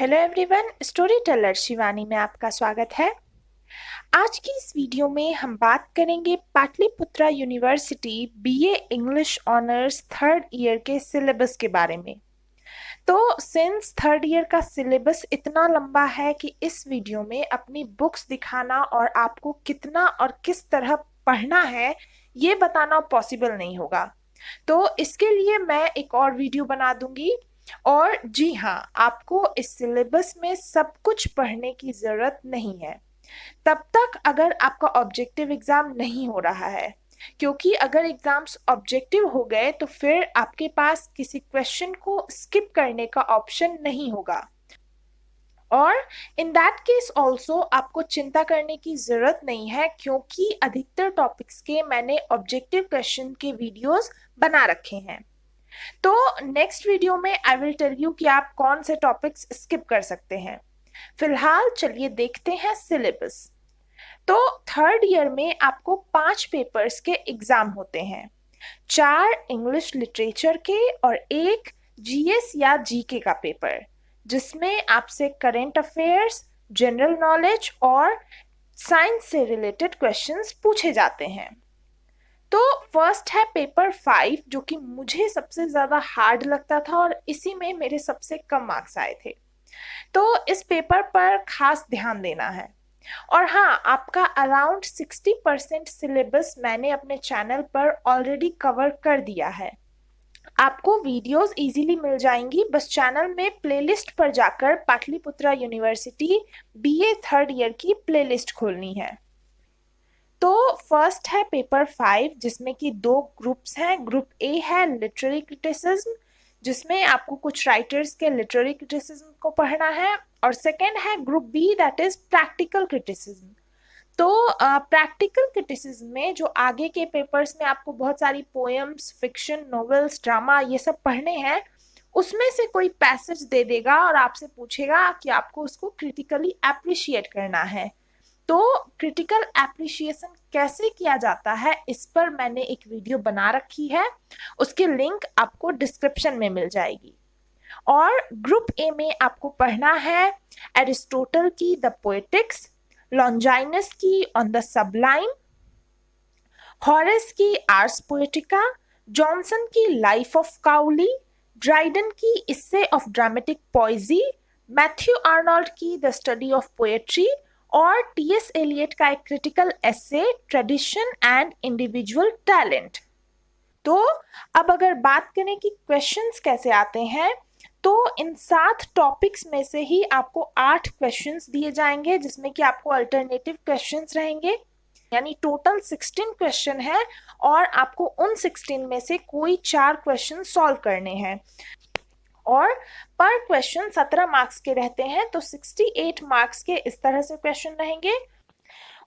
Hello everyone, story teller Shivani में आपका स्वागत है। आज की इस वीडियो में हम बात करेंगे Pataliputra university BA English honours third year के सिलेबस के बारे में। तो सिंस थर्ड ईयर का सिलेबस इतना लंबा है कि इस वीडियो में अपनी बुक्स दिखाना और आपको कितना और किस तरह पढ़ना है ये बताना पॉसिबल नहीं होगा। तो इसके लिए मैं एक और वीडियो बना दूंगी। और जी हाँ, आपको इस सिलेबस में सब कुछ पढ़ने की जरूरत नहीं है तब तक अगर आपका ऑब्जेक्टिव एग्जाम नहीं हो रहा है, क्योंकि अगर एग्जाम्स ऑब्जेक्टिव हो गए तो फिर आपके पास किसी क्वेश्चन को स्किप करने का ऑप्शन नहीं होगा। और इन दैट केस ऑल्सो आपको चिंता करने की जरूरत नहीं है, क्योंकि अधिकतर टॉपिक्स के मैंने ऑब्जेक्टिव क्वेश्चन के वीडियोस बना रखे हैं। तो नेक्स्ट वीडियो में आई विल टेल यू कि आप कौन से टॉपिक्स स्किप कर सकते हैं। फिलहाल चलिए देखते हैं सिलेबस। तो थर्ड ईयर में आपको 5 पेपर्स के एग्जाम होते हैं, 4 इंग्लिश लिटरेचर के और 1 जीएस या जीके का पेपर, जिसमें आपसे करंट अफेयर्स, जनरल नॉलेज और साइंस से रिलेटेड क्वेश्चंस पूछे जाते हैं। तो फर्स्ट है पेपर 5, जो कि मुझे सबसे ज्यादा हार्ड लगता था और इसी में मेरे सबसे कम मार्क्स आए थे। तो इस पेपर पर खास ध्यान देना है। और हाँ, आपका अराउंड 60% सिलेबस मैंने अपने चैनल पर ऑलरेडी कवर कर दिया है। आपको वीडियोस इजीली मिल जाएंगी, बस चैनल में प्लेलिस्ट पर जाकर Pataliputra university BA third year की प्लेलिस्ट खोलनी है। तो फर्स्ट है पेपर 5, जिसमें कि 2 ग्रुप्स हैं। ग्रुप ए है लिटरेरी क्रिटिसिज्म, जिसमें आपको कुछ राइटर्स के लिटरेरी क्रिटिसिज्म को पढ़ना है, और सेकेंड है group B, that is practical criticism. तो प्रैक्टिकल क्रिटिसिज्म में जो आगे के पेपर्स में आपको बहुत सारी पोएम्स, फिक्शन, नॉवेल्स, ड्रामा ये सब पढ़ने हैं, उसमें से कोई पैसेज दे देगा और आपसे पूछेगा कि आपको उसको क्रिटिकली एप्रिशिएट करना है। तो क्रिटिकल एप्रिशिएशन कैसे किया जाता है, इस पर मैंने एक वीडियो बना रखी है, उसकी लिंक आपको डिस्क्रिप्शन में मिल जाएगी। और ग्रुप ए में आपको पढ़ना है एरिस्टोटल की द पोएटिक्स, लॉन्जाइनस की ऑन द सबलाइम, हॉरेस की आर्स पोएटिका, जॉनसन की लाइफ ऑफ काउली, ड्राइडन की इस्से of dramatic poesy, Matthew Arnold की द स्टडी ऑफ पोएट्री, और टीएस एलियट का एक critical essay tradition and individual talent. तो अब अगर बात करें कि क्वेश्चंस कैसे आते हैं, तो इन 7 टॉपिक्स में से ही आपको 8 क्वेश्चंस दिए जाएंगे, जिसमें कि आपको अल्टरनेटिव क्वेश्चंस रहेंगे, यानी टोटल 16 क्वेश्चन है और आपको उन 16 में से कोई 4 क्वेश्चन सॉल्व करने हैं। और पर क्वेश्चन 17 मार्क्स के रहते हैं, तो 68 मार्क्स के इस तरह से क्वेश्चन रहेंगे।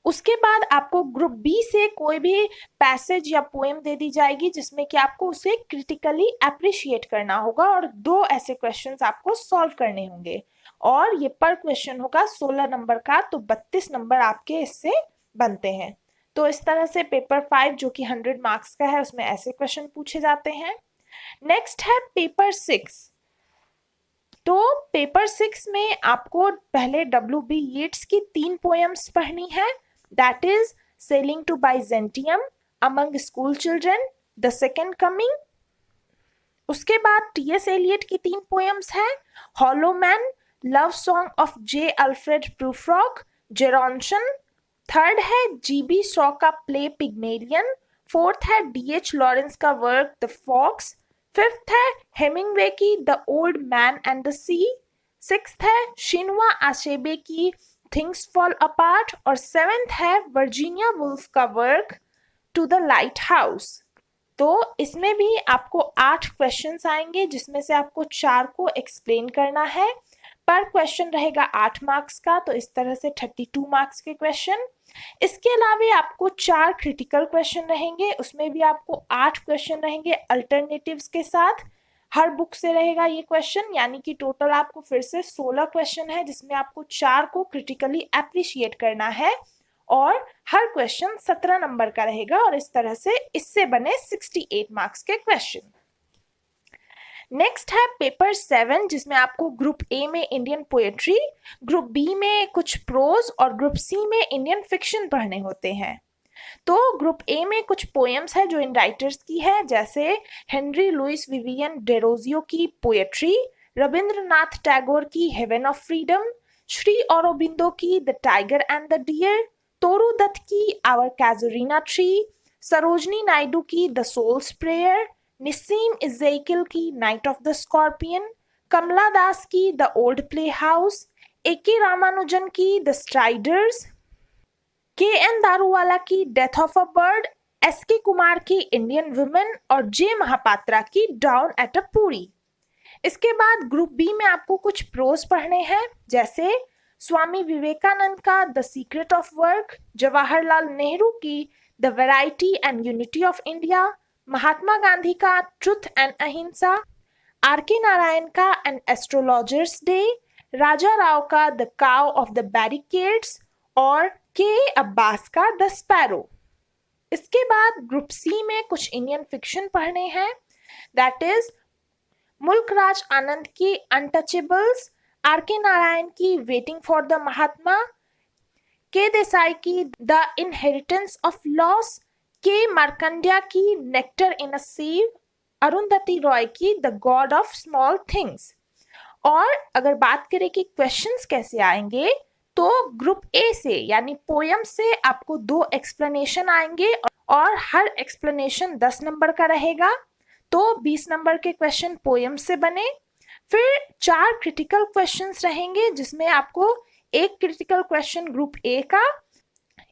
उसके बाद आपको ग्रुप बी से कोई भी पैसेज या पोएम दे दी जाएगी, जिसमें कि आपको उसे क्रिटिकली एप्रिशिएट करना होगा, और 2 ऐसे क्वेश्चंस आपको सॉल्व करने होंगे, और ये पर क्वेश्चन होगा 16 नंबर का, तो 32 नंबर आपके इससे बनते हैं। तो इस तरह से पेपर 5, जो कि 100 मार्क्स का है, उसमें ऐसे क्वेश्चन पूछे जाते हैं। नेक्स्ट है पेपर 6। तो पेपर 6 में आपको पहले W.B. येट्स की 3 पोएम्स पढ़नी है, that is sailing to Byzantium, among school children, the second coming. उसके बाद टीएस एलियट की 3 पोएम्स हैं, hollow man, love song of J Alfred Prufrock, Gerontion. Third है जीबी शॉ का प्ले पिग्मेलियन। फोर्थ है डीएच लॉरेंस का work the fox. Fifth है Hemingway की the old man and the sea. Sixth है Chinua Achebe की things fall apart. और seventh है वर्जीनिया वुल्फ का work to the lighthouse. तो इसमें भी आपको 8 क्वेश्चंस आएंगे, जिसमें से आपको 4 को एक्सप्लेन करना है। पर क्वेश्चन रहेगा 8 मार्क्स का, तो इस तरह से 32 मार्क्स के क्वेश्चन। इसके अलावा आपको 4 क्रिटिकल क्वेश्चन रहेंगे, उसमें भी आपको 8 क्वेश्चन रहेंगे अल्टरनेटिव्स के साथ। हर बुक से रहेगा ये क्वेश्चन, यानी कि टोटल आपको फिर से 16 क्वेश्चन है, जिसमें आपको 4 को क्रिटिकली एप्रिशिएट करना है, और हर क्वेश्चन 17 नंबर का रहेगा, और इस तरह से इससे बने 68 मार्क्स के क्वेश्चन। नेक्स्ट है पेपर 7 जिसमें आपको ग्रुप ए में इंडियन पोएट्री, ग्रुप बी में कुछ प्रोज और ग्रुप सी में इंडियन फिक्शन पढ़ने होते हैं। तो ग्रुप ए में कुछ पोएम्स है जो इन राइटर्स की है, जैसे हेनरी लुइस विवियन डेरोजियो की पोएट्री, रविंद्रनाथ टैगोर की heaven of freedom, Shri Aurobindo की the tiger and the deer, Toru Dutt की our casuarina tree, Sarojini Naidu की the soul's prayer, Nissim Ezekiel की night of the scorpion, Kamala Das की the old play house, A K. Ramanujan की द स्ट्राइडर्स, के.एन. दारूवाला की death of a bird, S K. Kumar की Indian women और जे महापात्रा की डाउन एट अ पूरी। इसके बाद ग्रुप बी में आपको कुछ प्रोज पढ़ने हैं, जैसे स्वामी विवेकानंद का the secret of work, Jawaharlal Nehru की the variety and unity of India, Mahatma Gandhi का truth and ahimsa, R K. Narayan का an astrologer's day, Raja Rao का the cow of the barricades और के अब्बास का द स्पैरो। इसके बाद ग्रुप सी में कुछ इंडियन फिक्शन पढ़ने हैं, दैट इज मुल्कराज आनंद की अनटचेबल्स, आर.के. नारायण की वेटिंग फॉर द महात्मा, के देसाई की द इनहेरिटेंस ऑफ लॉस, के मार्कंड्या की नेक्टर इन अ सीव, अरुंधति रॉय की the God of small things. और अगर बात करें कि क्वेश्चंस कैसे आएंगे, तो ग्रुप ए से यानी पोयम से आपको 2 एक्सप्लेनेशन आएंगे और हर एक्सप्लेनेशन 10 नंबर का रहेगा, तो 20 नंबर के क्वेश्चन पोयम से बने। फिर 4 क्रिटिकल क्वेश्चंस रहेंगे जिसमें आपको 1 क्रिटिकल क्वेश्चन ग्रुप ए का,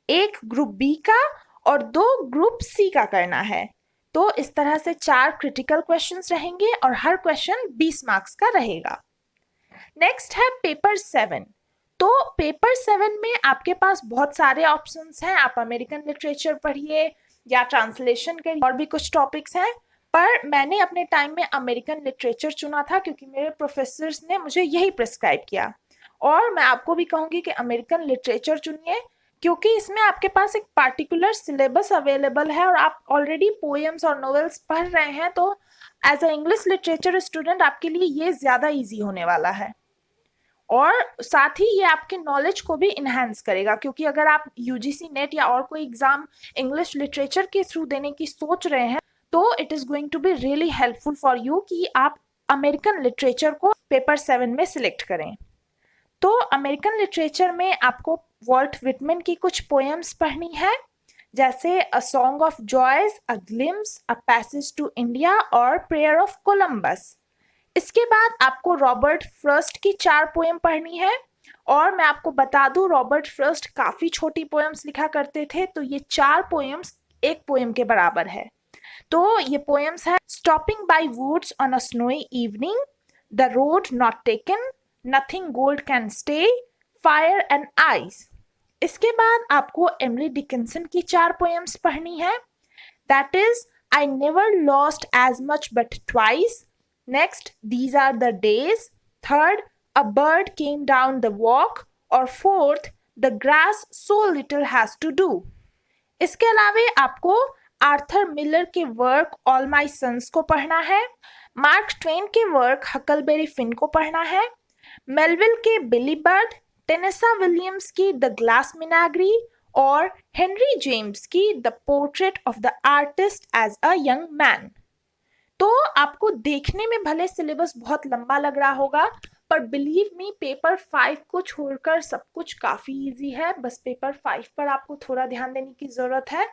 1 ग्रुप बी का और 2 ग्रुप सी का करना है। तो इस तरह से 4 क्रिटिकल क्वेश्चंस रहेंगे और हर क्वेश्चन 20 मार्क्स का रहेगा। नेक्स्ट है पेपर 7। तो पेपर 7 में आपके पास बहुत सारे ऑप्शंस हैं, आप अमेरिकन लिटरेचर पढ़िए या ट्रांसलेशन करिए, और भी कुछ टॉपिक्स हैं, पर मैंने अपने टाइम में अमेरिकन लिटरेचर चुना था क्योंकि मेरे प्रोफेसर्स ने मुझे यही प्रिस्क्राइब किया। और मैं आपको भी कहूँगी कि अमेरिकन लिटरेचर चुनिए क्योंकि इसमें आपके पास एक पार्टिकुलर सिलेबस अवेलेबल है और आप ऑलरेडी पोएम्स और नॉवेल्स पढ़ रहे हैं, तो as a English literature student आपके लिए ये ज़्यादा ईजी होने वाला है। और साथ ही ये आपके नॉलेज को भी इन्हांस करेगा, क्योंकि अगर आप यूजीसी नेट या और कोई एग्जाम इंग्लिश लिटरेचर के थ्रू देने की सोच रहे हैं, तो it is going to be really helpful for you कि आप अमेरिकन लिटरेचर को पेपर 7 में सिलेक्ट करें। तो अमेरिकन लिटरेचर में आपको वॉल्ट विटमैन की कुछ पोएम्स पढ़नी है, जैसे a song of joys, a glimpse, a passage to India और प्रेयर ऑफ कोलंबस। इसके बाद आपको रॉबर्ट फ्रॉस्ट की 4 पोएम पढ़नी है, और मैं आपको बता दूं रॉबर्ट फ्रॉस्ट काफ़ी छोटी पोएम्स लिखा करते थे, तो ये 4 पोएम्स एक पोएम के बराबर है। तो ये पोएम्स है stopping by woods on a snowy evening, the road not taken, nothing gold can stay, fire and ice. इसके बाद आपको एमिली डिकिंसन की 4 पोएम्स पढ़नी है, that is I never lost as much but twice, next these are the days, third a bird came down the walk और fourth the grass so little has to do. इसके अलावा आपको Arthur Miller के work all my sons को पढ़ना है, Mark Twain के work Huckleberry Finn को पढ़ना है, मेलविल के बिली बर्ड, टेनेसा विलियम्स की द ग्लास मिनाग्री और हेनरी जेम्स की the portrait of the artist as a young man. तो आपको देखने में भले सिलेबस बहुत लंबा लग रहा होगा, पर बिलीव मी पेपर 5 को छोड़कर सब कुछ काफ़ी इजी है, बस पेपर 5 पर आपको थोड़ा ध्यान देने की ज़रूरत है।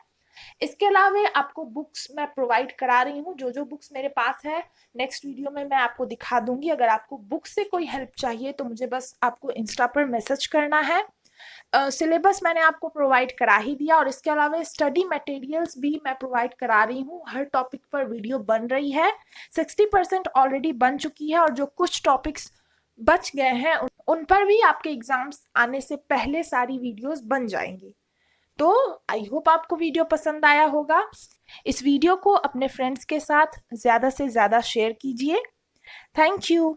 इसके अलावा आपको बुक्स मैं प्रोवाइड करा रही हूँ, जो जो बुक्स मेरे पास है नेक्स्ट वीडियो में मैं आपको दिखा दूंगी। अगर आपको बुक से कोई हेल्प चाहिए तो मुझे बस आपको इंस्टा पर मैसेज करना है। सिलेबस मैंने आपको प्रोवाइड करा ही दिया, और इसके अलावा स्टडी मटेरियल्स भी मैं प्रोवाइड करा रही हूँ। हर टॉपिक पर वीडियो बन रही है, 60% ऑलरेडी बन चुकी है, और जो कुछ टॉपिक्स बच गए हैं उन पर भी आपके एग्जाम्स आने से पहले सारी वीडियोस बन जाएंगी। तो आई होप आपको वीडियो पसंद आया होगा। इस वीडियो को अपने फ्रेंड्स के साथ ज़्यादा से ज़्यादा शेयर कीजिए। Thank you.